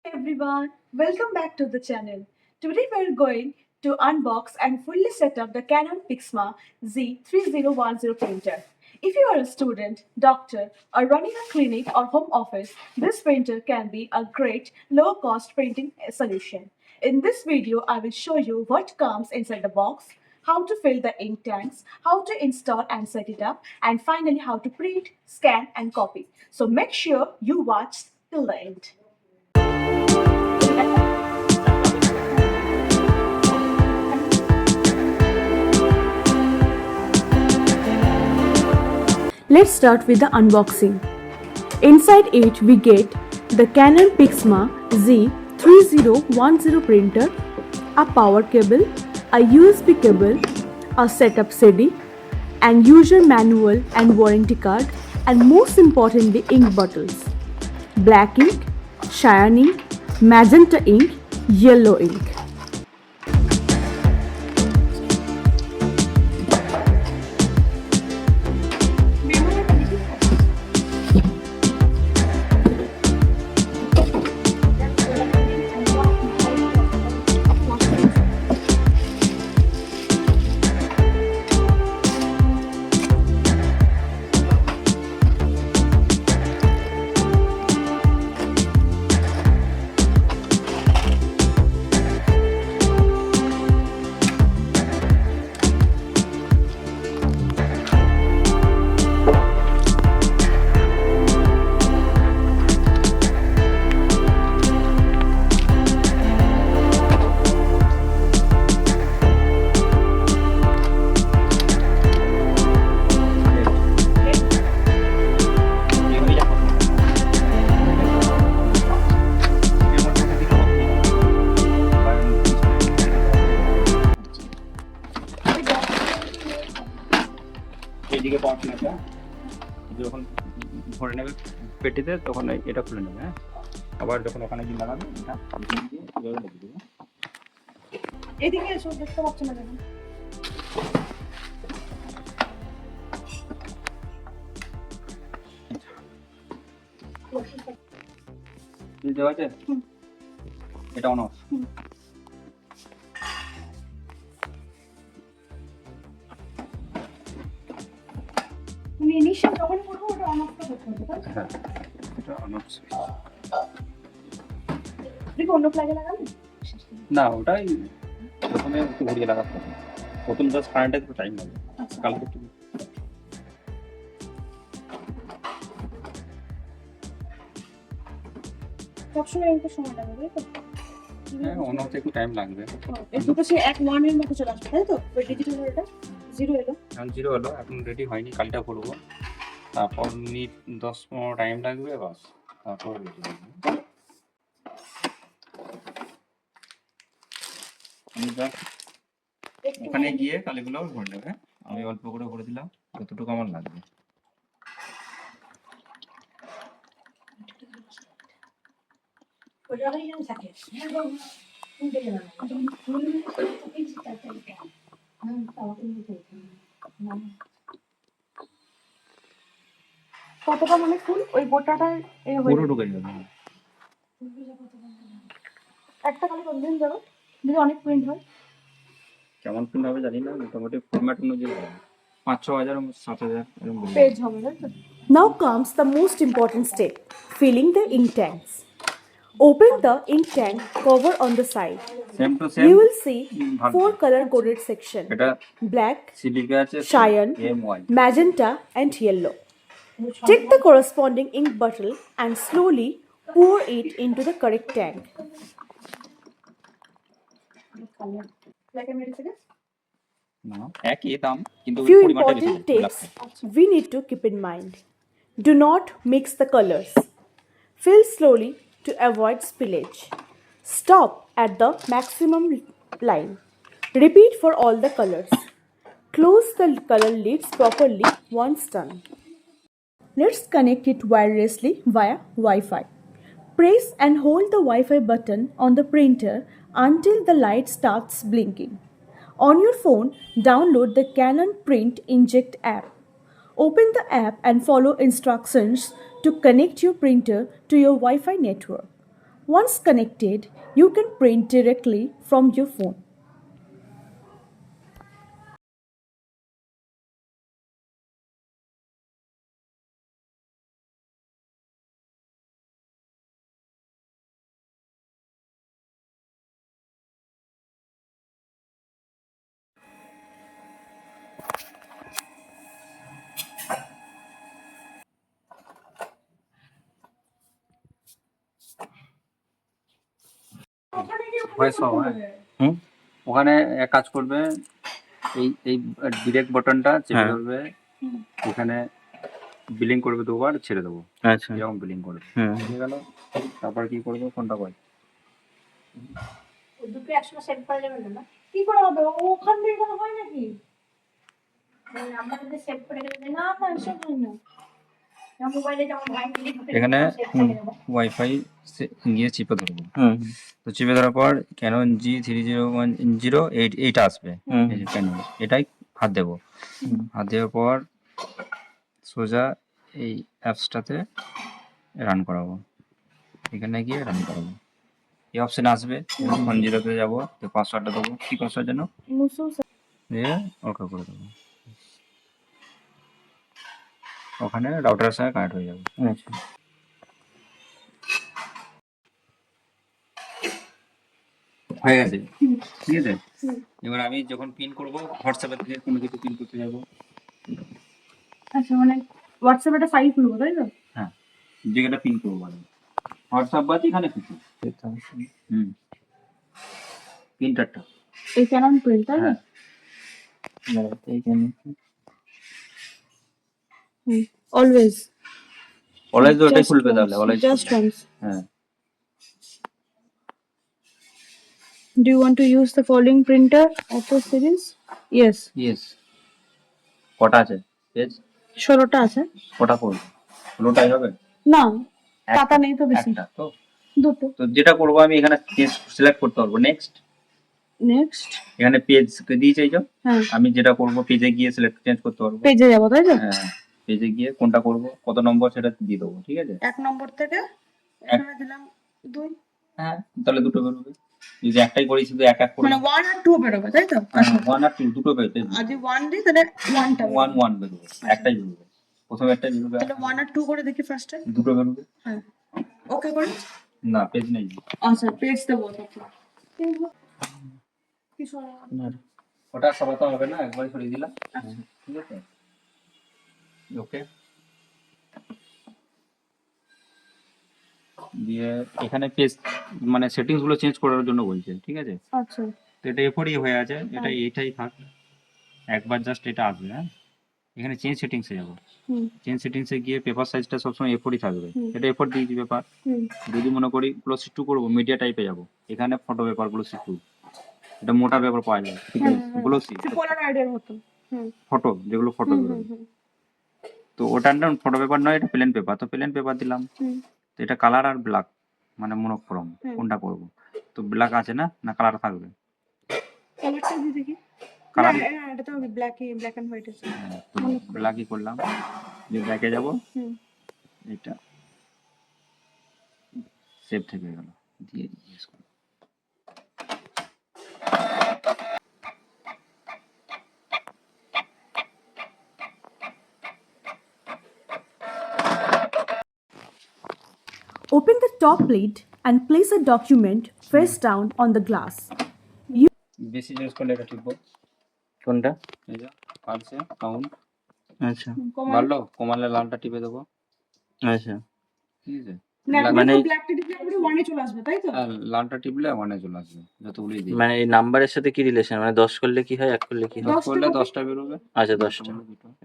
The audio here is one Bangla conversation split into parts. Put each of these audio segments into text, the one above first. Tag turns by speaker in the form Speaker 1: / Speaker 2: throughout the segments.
Speaker 1: Everyone, welcome back to the channel. Today we are going to unbox and fully set up the Canon Pixma Z3010 printer. If you are a student, doctor, or running a clinic or home office, this printer can be a great low-cost printing solution. In this video, I will show you what comes inside the box, how to fill the ink tanks, how to install and set it up, and finally how to print, scan, and copy. So make sure you watch till the end. Let's start with the unboxing. Inside it we get the Canon Pixma Z3010 printer, a power cable, a USB cable, a setup CD, and user manual and warranty card, and most importantly ink bottles. Black ink, cyan ink, magenta ink, yellow ink.
Speaker 2: এইদিকে পড়াশোনাটা যখন ভরে নেবে পেটিতে তখন এটা খুলে নেবে। হ্যাঁ, আবার যখন ওখানে গিয়ে লাগাবে এটা এভাবে রেখে দেবে।
Speaker 1: এদিকে এসো, দেখতে পাচ্ছ না কেন?
Speaker 2: দেওয়া আছে, এটা অন অফ।
Speaker 1: তুমি ইনিশিয়াল যখন করবো ওটা অন অফটা করতে হবে, তাই?
Speaker 2: হ্যাঁ, এটা অন অফ।
Speaker 1: তুমি অন্য প্লাগে লাগাবে?
Speaker 2: না, ওটাই প্রথমে একটু ঘুরিয়ে লাগাতে হবে। প্রথম জাস্ট কারেন্টে একটু টাইম লাগে।
Speaker 1: আচ্ছা।
Speaker 2: কালকে একটু
Speaker 1: সবসময় একটু সময় লাগবে, তাই তো?
Speaker 2: হ্যাঁ, অন অফে একটু টাইম লাগবে।
Speaker 1: একটু তো সে 1 এর মতো চলে আসবে, তাই তো? ওই ডিজিটাল এটা 0 এলো।
Speaker 2: এখন 0 হলো, এখন রেডি হয়নি, কালটা করবো। তারপর মিনিট 10-15 টাইম লাগবে, বাস তারপর রেডি হবে। ওখানে গিয়ে কালিগুলো ভরে নেবে। আমি অল্প করে ভরে দিলাম, যতটুকু আমার লাগবে।
Speaker 1: কতটা মানে ফুল ওই গোটাটায়
Speaker 2: পুরো ঢুকে যাবে।
Speaker 1: একটা কালি কতদিন যাবে যদি অনেক প্রিন্ট হয়?
Speaker 2: কেমন প্রিন্ট হবে জানি না, মোটামুটি ফরম্যাট অনুযায়ী হবে। 5-6 হাজার 7 হাজার এরকম
Speaker 1: পেজ হবে, তাই তো? Now comes the most important step, filling the ink tanks. Open the ink tank cover on the side.
Speaker 2: Same to same
Speaker 1: You will see 4 color coded section:
Speaker 2: এটা
Speaker 1: black,
Speaker 2: সিলিকা আছে,
Speaker 1: cyan,
Speaker 2: MY।
Speaker 1: magenta and yellow. Take the corresponding ink bottle and slowly pour it into the correct tank.
Speaker 2: না, একই দাম কিন্তু
Speaker 1: Few
Speaker 2: পরিমাণটা বেশি।
Speaker 1: important tips we need to keep in mind. Do not mix the colors. Fill slowly to avoid spillage. Stop at the maximum line. Repeat for all the colors. Close the color lids properly once done. Let's connect it wirelessly via Wi-Fi. Press and hold the Wi-Fi button on the printer until the light starts blinking. On your phone, download the Canon Print Inject app. Open the app and follow instructions to connect your printer to your Wi-Fi network. Once connected, you can print directly from your phone.
Speaker 2: Voice সব
Speaker 3: হুম
Speaker 2: ওখানে এক কাজ করবে, এই এই ডিরেক্ট বাটনটা চেপে
Speaker 3: হ্যাঁ।
Speaker 2: ধরবে, এখানে বিলিং করবে দুবার, ছেড়ে দেবো,
Speaker 3: আচ্ছা
Speaker 2: এরকম বিলিং করবে,
Speaker 3: হুম
Speaker 2: হয়ে গেল। তারপর কি করবো, ফোনটা কর।
Speaker 1: দুটো একসঙ্গে সেট করা যাবে না? কি করে হবে? ওখান থেকে কোনো হয় নাকি? আমরা যদি সেভ করে গেলে না না এসব হয় না। মোবাইলে যেমন ভাই
Speaker 2: এখানে ওয়াইফাই গিয়ে চিপে ধরবো,
Speaker 3: হুম
Speaker 2: তো চিপে ধরার পর ক্যানন G3010 এইটা আসবে,
Speaker 3: হুম
Speaker 2: এই যে ক্যানন, এটাই হাত দেবো। হাত দেওয়ার পর সোজা এই অ্যাপসটাতে রান করাবো, এখানে গিয়ে রান করাবো, এই অপশন আসবে, 1 0-তে যাবো, তো পাসওয়ার্ডটা দেবো, কি পাসওয়ার্ড যেন, দিয়ে ওকে করে দেবো, ওখানে রাউটারের সঙ্গে কানেক্ট হয়ে যাবে।
Speaker 3: আচ্ছা
Speaker 2: হয়ে গেছে, ঠিক আছে। এবার আমি যখন পিন করবো, হোয়াটসঅ্যাপে থেকে কোনো কিছু পিন করতে যাবো,
Speaker 1: আচ্ছা মানে হোয়াটসঅ্যাপে একটা ফাইল খুলবো তাই তো?
Speaker 2: হ্যাঁ, যেটা পিন করবো আমি হোয়াটসঅ্যাপ বা যেখানে খুশি, প্রিন্টারটা,
Speaker 1: এই ক্যানন প্রিন্ট তাই তো?
Speaker 2: হ্যাঁ,
Speaker 3: এইখানে
Speaker 1: অলওয়েজ
Speaker 2: অলওয়েজ ওটাই খুলবে তাহলে, অলওয়েজ
Speaker 1: জাস্ট ওয়ান্স।
Speaker 2: হ্যাঁ।
Speaker 1: Do you want to use the following printer of the series? Yes.
Speaker 2: Yes, কটা আছে পেজ,
Speaker 1: 16টা আছে।
Speaker 2: কটা করবো, 16টাই হবে,
Speaker 1: না
Speaker 2: একটা,
Speaker 1: পাতা নেই তো বেশি।
Speaker 2: একটা তো,
Speaker 1: দুটো।
Speaker 2: তো যেটা করবো আমি এখানে পেজ সিলেক্ট করতে পারবো, নেক্সট,
Speaker 1: নেক্সট
Speaker 2: এখানে পেজ দিয়েছে এই যে,
Speaker 1: হ্যাঁ
Speaker 2: আমি যেটা করবো পেজে গিয়ে সিলেক্ট চেঞ্জ করতে পারবো,
Speaker 1: পেজে যাবো তাই তো?
Speaker 2: হ্যাঁ, পেজে গিয়ে কোনটা করবো, কত নম্বর সেটা দিয়ে দেবো, ঠিক আছে।
Speaker 1: 1 নম্বর থেকে এখানে দিলাম 2
Speaker 2: হ্যাঁ, তাহলে দুটো বেরোবে, যদি একটাই করি শুধু এক এক করে,
Speaker 1: মানে 1 আর 2 বেরোবে তাই তো? আচ্ছা
Speaker 2: 1 আর 2 দুটো বেরোবে,
Speaker 1: আর যদি 1 দিই তাহলে 1টা
Speaker 2: 1 বেরোবে, একটাই বেরোবে, প্রথমে একটাই বেরোবে,
Speaker 1: তাহলে 1 আর 2 করে দেখি ফার্স্টে।
Speaker 2: দুটো বেরোবে,
Speaker 1: হ্যাঁ ওকে করে।
Speaker 2: না পেজ নেই,
Speaker 1: আচ্ছা পেজ দেবো তারপর। কি সরা
Speaker 3: না
Speaker 2: ওটা সরাতে হবে না, একবার সরিয়ে দিলাম, ঠিক আছে, ওকে। দিয়ে এখানে পেজ মানে সেটিংস গুলো চেঞ্জ করার জন্য বলছে, ঠিক আছে,
Speaker 1: আচ্ছা
Speaker 2: তো এটা এরপরই হয়ে আছে, এটা এটাই থাক, একবার জাস্ট এটা আসবে, হ্যাঁ, এখানে চেঞ্জ সেটিংসে যাবো,
Speaker 1: হুম
Speaker 2: চেঞ্জ সেটিংসে গিয়ে পেপার সাইজটা সবসময় এরপরই থাকবে,
Speaker 1: হুম।
Speaker 2: এটা এরপর দিয়েছি পেপার,
Speaker 1: হুম
Speaker 2: যদি মনে করি গ্লোসি 2 করবো, মিডিয়া টাইপে যাবো, এখানে ফটো পেপার গ্লোসি 2, এটা মোটা পেপার পাওয়া যায়, গ্লোসি
Speaker 1: পোলারয়েডের মতো। হুম
Speaker 2: ফটো, যেগুলো ফটো
Speaker 1: হুম
Speaker 2: বেরোবে,
Speaker 1: হুম
Speaker 2: তো ওটা না ফটো পেপার নয়, এটা প্লেন পেপার, তো প্লেন পেপার দিলাম,
Speaker 1: হুম
Speaker 2: তো এটা কালার আর ব্ল্যাক মানে মনোক্রোম,
Speaker 1: হুম।
Speaker 2: কোনটা করব, তো ব্ল্যাক আছে না, না কালার থাকবে,
Speaker 1: কালারটা দিয়ে দেখি।
Speaker 2: কালার,
Speaker 1: না এটা তো ব্ল্যাক এন্ড হোয়াইট আছে।
Speaker 2: ব্ল্যাকই করলাম, যে ব্ল্যাকে যাব,
Speaker 1: হুম
Speaker 2: এটা সেভ থেকে গেল, দিয়ে জিজ্ঞেস করো।
Speaker 1: Open the top lid and place a document face down on the glass.
Speaker 2: বেশি ইউজ করলে এটা টিপবো,
Speaker 3: কোনটা
Speaker 2: এই যে পারছে কাউন্ট,
Speaker 3: আচ্ছা
Speaker 2: বাড়লো, কমালে লালটা টিপে দেবো,
Speaker 3: আচ্ছা
Speaker 2: ঠিক আছে,
Speaker 3: মানে
Speaker 1: ব্ল্যাকটা টিপলে পুরো 1 এ চলে আসবে তাই তো?
Speaker 2: আর লালটা টিপলে 1 চলে আসবে, যতগুলোই দিই,
Speaker 3: মানে এই নাম্বারের সাথে কি রিলেশন, মানে 10 করলে কি হয় 1 করলে কি হয়?
Speaker 2: 10 করলে 10টা বেরোবে,
Speaker 3: আচ্ছা 10টা,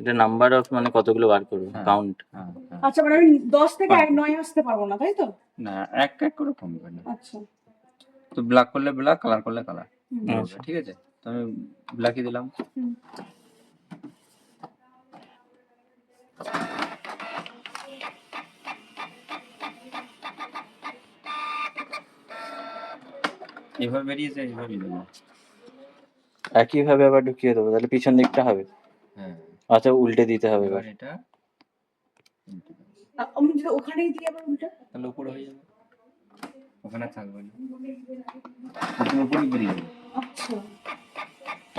Speaker 3: এটা নাম্বার অফ মানে কতগুলো বার করবে,
Speaker 2: হ্যাঁ।
Speaker 3: কাউন্ট।
Speaker 2: হ্যাঁ, হ্যাঁ।
Speaker 1: আচ্ছা মানে আমি 10 থেকে 9 আসতে পারবো না তাই তো?
Speaker 2: না এক এক করে কমবে না,
Speaker 1: আচ্ছা
Speaker 2: তো ব্ল্যাক করলে ব্ল্যাক, কালার করলে কালার,
Speaker 3: আচ্ছা
Speaker 2: ঠিক আছে, তো আমি ব্ল্যাকই দিলাম,
Speaker 1: হুম
Speaker 2: এভাবে বেরিয়েছে, এইভাবে দেবো,
Speaker 3: একই ভাবে আবার ঢুকিয়ে দেবো, তাহলে পিছন দিকটা হবে।
Speaker 2: হ্যাঁ,
Speaker 3: আচ্ছা উল্টে দিতে হবে
Speaker 2: এবার
Speaker 3: এবার।
Speaker 2: এটা
Speaker 1: আমি যদি ওখানেই দিই আবার উল্টা
Speaker 2: তাহলে উপরে হয়ে যাবে, ওখানে থাকবে না, তুমি উপরে বেরিয়ে যাবে।
Speaker 1: আচ্ছা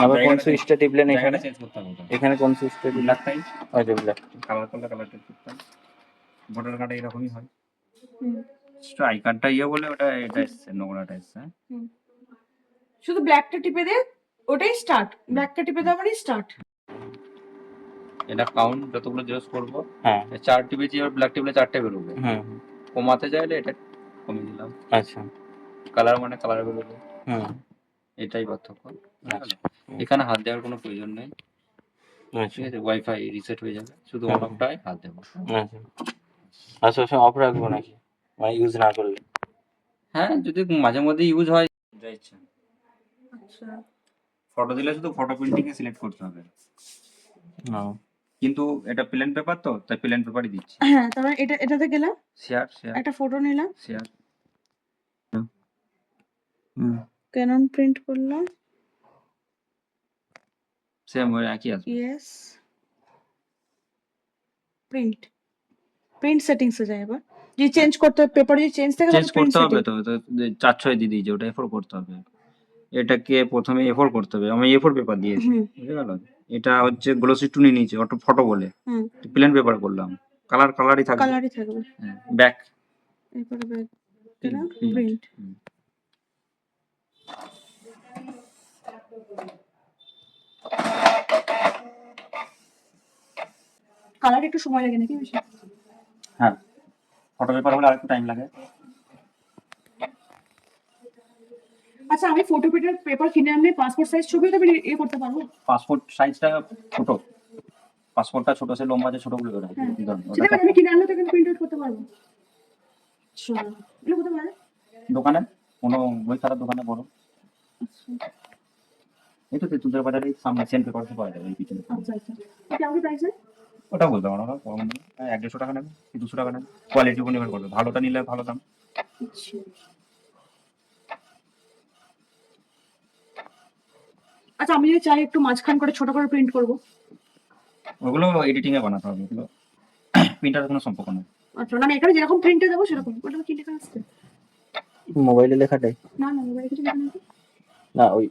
Speaker 3: আবার কোন
Speaker 2: জায়গাটা
Speaker 3: সুইচটা টিপলেন এখানে?
Speaker 2: জায়গাটা চেঞ্জ করতে হবে।
Speaker 3: এখানে কোন সুইচটা টিপলেন?
Speaker 2: ব্ল্যাক টাইপ
Speaker 3: আচ্ছা ব্ল্যাক।
Speaker 2: কালার করলে কালারটা করতাম। ভোটার কার্ডে এরকমই হয়।
Speaker 1: হুম
Speaker 2: আই কার্ডটা ইয়ে বলে ওটা এটা এসছে, নোংরাটা এসছে। হ্যাঁ?
Speaker 1: হুম শুধু ব্ল্যাকটা টিপে দে, ওটাই স্টার্ট। ব্ল্যাকটা টিপে দেওয়া মানে স্টার্ট।
Speaker 2: এটা কাউন্ট যতগুলো জেরক্স করবো,
Speaker 3: হ্যাঁ।
Speaker 2: 4 টিপেছি, আর ব্ল্যাক টিপলে 4টে বেরোবে।
Speaker 3: হুম।
Speaker 2: কমাতে চাইলে এটা কমিয়ে দিলাম।
Speaker 3: আচ্ছা।
Speaker 2: কালার মানে কালার বেরোবে,
Speaker 3: হুম।
Speaker 2: এটাই পার্থক্য।
Speaker 3: আচ্ছা।
Speaker 2: এখানে হাত দেওয়ার কোনো প্রয়োজন নেই,
Speaker 3: আচ্ছা।
Speaker 2: ঠিক আছে? ওয়াইফাই রিসেট হয়ে যাবে, শুধু
Speaker 3: হুম।
Speaker 2: অন অফটায় হাত দেবো।
Speaker 3: আচ্ছা। আর সবসময় অফ রাখবো নাকি, মানে ইউজ না করলে?
Speaker 2: হ্যাঁ, যদি মাঝে মধ্যে ইউজ হয়, যা ইচ্ছা।
Speaker 1: আচ্ছা
Speaker 2: ফটো দিলে শুধু ফটো প্রিন্টিং এ সিলেক্ট করতে হবে,
Speaker 3: ও।
Speaker 2: কিন্তু এটা প্লেন পেপার তো, তাই প্লেন পেপারই দিচ্ছি।
Speaker 1: হ্যাঁ, তারপর এটাতে গেলাম,
Speaker 2: শেয়ার শেয়ার
Speaker 1: একটা ফটো নিলাম,
Speaker 2: শেয়ার।
Speaker 1: ক্যানন প্রিন্ট করলাম,
Speaker 2: সেম ওই একই আসবে।
Speaker 1: Yes print. প্রিন্ট সেটিংসে যাই এবার। যদি চেঞ্জ করতে হবে, পেপার যদি চেঞ্জ থাকে
Speaker 2: চেঞ্জ
Speaker 1: তাহলে প্রিন্ট
Speaker 2: করতে হবে
Speaker 1: সেটিং।
Speaker 2: তো, 4-6 দিয়ে দিয়েছে, ওটা এফোর করতে হবে। এটাকে প্রথমে এফোর করতে হবে, আমি এফোর পেপার দিয়েছি,
Speaker 1: হুম
Speaker 2: বুঝে গেল? এটা হচ্ছে গ্লোসি টুনি নিচে অটো ফটো বলে
Speaker 1: হুম
Speaker 2: প্লেন পেপার করলাম, কালারই থাকবে।
Speaker 1: কালারই থাকবে।
Speaker 2: ব্যাক
Speaker 1: এরপরে ব্যাক দিলাম,
Speaker 2: প্রিন্ট।
Speaker 1: প্রিন্ট। কালার একটু সময় লাগে নাকি বেশি?
Speaker 2: হ্যাঁ, ফটো পেপার হলে আরেকটু টাইম লাগে।
Speaker 1: আচ্ছা, আমি ফটো পেপার কিনে আনলে পাসপোর্ট সাইজ ছবিও তো আমি করতে পারবো?
Speaker 2: পাসপোর্ট সাইজটা ছোট, পাসপোর্টটা ছোট, সে লম্বা যে ছোটগুলো বেরোয়,
Speaker 1: হ্যাঁ,
Speaker 2: ওটা
Speaker 1: সেটা আমি কিনে আনলে তো এখানে প্রিন্ট আউট করতে পারবো। আচ্ছা, এগুলো কোথায় পারে?
Speaker 2: দোকানে, কোনো বই খাতার দোকানে বড়,
Speaker 1: আচ্ছা
Speaker 2: এই তো তেঁতুলের বাজারে সামনে সেন্ট পেপারস পাওয়া যাবে এই পিছনে।
Speaker 1: আচ্ছা আচ্ছা, কেমন কি প্রাইস?
Speaker 2: ওটা বলতে পারো না, কম নেই, 1-150 টাকা নেবে কি 200 টাকা নেবে, কোয়ালিটির উপর নির্ভর করবে, ভালোটা নিলে ভালো দাম।
Speaker 1: আচ্ছা আচ্ছা, আমি যদি চাই একটু মাঝখান করে ছোট করে প্রিন্ট করবো?
Speaker 2: ওগুলো এডিটিং এ বানাতে হবে, ওগুলো প্রিন্টারের কোনো সম্পর্ক নেই।
Speaker 1: আচ্ছা, না আমি এখানে যেরকম প্রিন্টে দেবো সেরকম। ওটা কি লেখা আসছে?
Speaker 3: মোবাইলে লেখাটাই?
Speaker 1: না না, মোবাইলে কিছু লেখা নেই তো।
Speaker 3: না ওই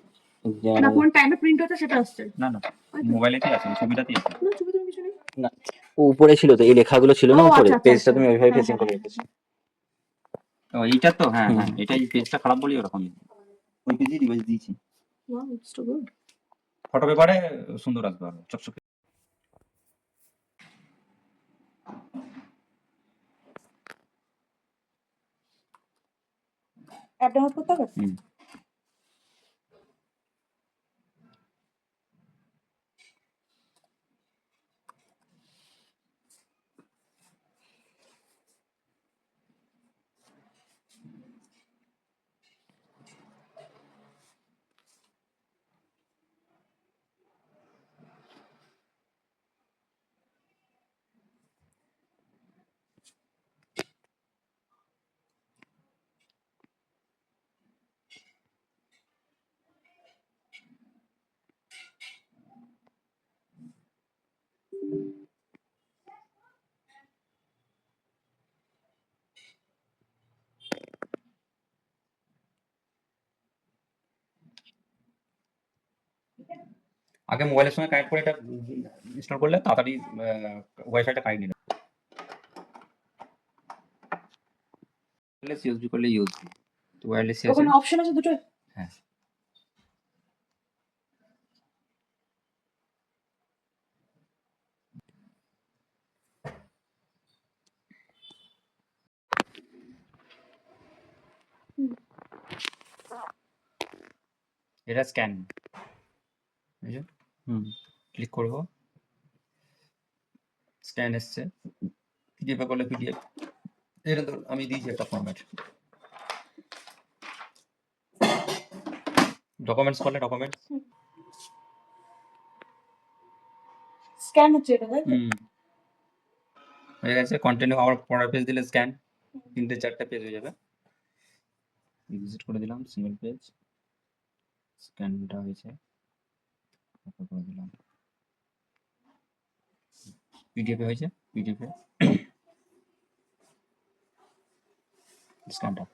Speaker 1: না, কোন টাইমে প্রিন্ট হচ্ছে সেটা আসছে।
Speaker 2: না না, মোবাইলেতেই আছে, ছবিটাতেই আছে।
Speaker 1: না, ছবি তো কিছু নেই।
Speaker 3: না, উপরে ছিল তো, এই লেখাগুলো ছিল না
Speaker 1: ও,
Speaker 3: উপরে,
Speaker 1: আচ্ছা, আচ্ছা,
Speaker 3: পেজটা
Speaker 1: আচ্ছা।
Speaker 3: তুমি ওইভাবে
Speaker 1: হ্যাঁ,
Speaker 3: ফেসিং
Speaker 1: হ্যাঁ,
Speaker 3: করে
Speaker 1: হ্যাঁ।
Speaker 3: রেখেছো।
Speaker 2: ও এইটা তো, হ্যাঁ
Speaker 3: হুম।
Speaker 2: হ্যাঁ, এটাই পেজটা খারাপ বলি ওরকমই, ওই পেজই ডিভাইস দিয়েছি।
Speaker 1: Wow, it's so good.
Speaker 2: Photo পেপারে সুন্দর আসবে আরো চকচকে।
Speaker 1: অ্যাপ ডাউনলোড করতে হবে?
Speaker 2: হুম। আগে মোবাইলের সঙ্গে কানেক্ট করে এটা ইনস্টল করলে তাড়াতাড়ি ওয়াইফাইটা কানেক্ট নিয়ে ওয়্যারলেস ইউএসবি করলে ইউএসবি, তো ওয়্যারলেস আছে।
Speaker 1: ওখানে অপশন আছে দুটো?
Speaker 2: হ্যাঁ, এটা স্ক্যান, বুঝছো?
Speaker 3: হুম।
Speaker 2: ক্লিক করব, স্ক্যান এসছে, পিডিএফ করলে পিডিএফ। এটা তো আমি দিয়েছি একটা ফরম্যাট, ডকুমেন্টস করলে ডকুমেন্টস।
Speaker 1: স্ক্যান হচ্ছে এটা, তাই তো?
Speaker 2: হয়ে গেছে। কন্টিনিউ আবার পরের পেজ দিলে স্ক্যান, 3-4টা পেজ হয়ে যাবে। এক্সিট করে দিলাম, সিঙ্গেল পেজ, স্ক্যানটা হয়েছে, ওকে করে দিলাম, পিডিএফ হয়েছে, পিডিএফ স্ক্যানটা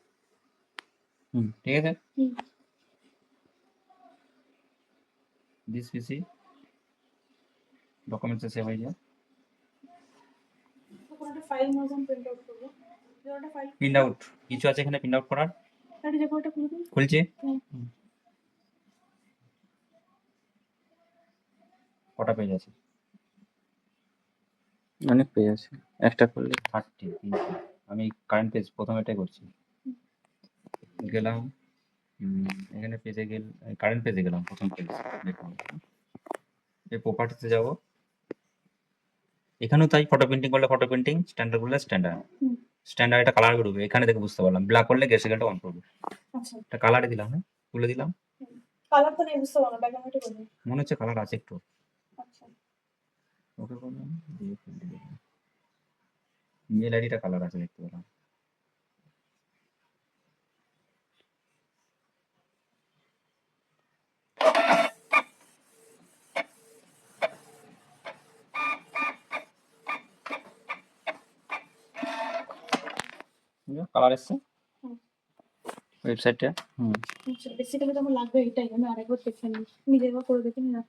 Speaker 3: হুম।
Speaker 2: ঠিক আছে,
Speaker 1: হুম।
Speaker 2: দিস পিসি ডকুমেন্টসে সেভ হয়ে যায়।
Speaker 1: তখন একটা ফাইল মতন প্রিন্ট আউট করবো। একটা ফাইল
Speaker 2: প্রিন্ট আউট কিছু আছে এখানে প্রিন্ট আউট করার,
Speaker 1: একটা দেখো এটা খুলে দিন।
Speaker 2: খুলছি।
Speaker 1: হুম।
Speaker 2: কটা পেজ আছে?
Speaker 3: অনেক পেজ আছে, একটা করলে
Speaker 2: 30। আমি কারেন্ট পেজ প্রথম এটাই করছি। গেলাম এখানে পেজে কারেন্ট পেজে গেলাম, প্রথম পেজ দেখুন। এই প্রপার্টিতে যাব, এখানেও তাই ফটো প্রিন্টিং করলে ফটো প্রিন্টিং, স্ট্যান্ডার্ড করলে স্ট্যান্ডার্ড।
Speaker 1: হুম।
Speaker 2: স্ট্যান্ডার্ড একটা কালার করবে, এখানে দেখে বুঝতে পারলাম ব্ল্যাক করলে গেস্টেলটা অন করবে।
Speaker 1: আচ্ছা।
Speaker 2: একটা কালারে দিলাম, হ্যাঁ তুলে দিলাম,
Speaker 1: কালার তো নেই বুঝতে পারো ব্যাকগ্রাউন্ডটা করবে।
Speaker 2: মনে হচ্ছে কালার আছে একটু।
Speaker 1: আচ্ছা।
Speaker 2: ওকে করলাম, দিয়ে প্রিন্টে দিলাম, মেল আইডিটা কালার আছে দেখতে পেলাম। কালার এসছে
Speaker 1: হুম।
Speaker 2: ওয়েবসাইটে।
Speaker 3: হুম।
Speaker 1: আচ্ছা বেসিক্যালি তো আমার লাগবে এটাই, আমি আরেকবার দেখে নিই, নিজে একবার করে দেখে নিই না।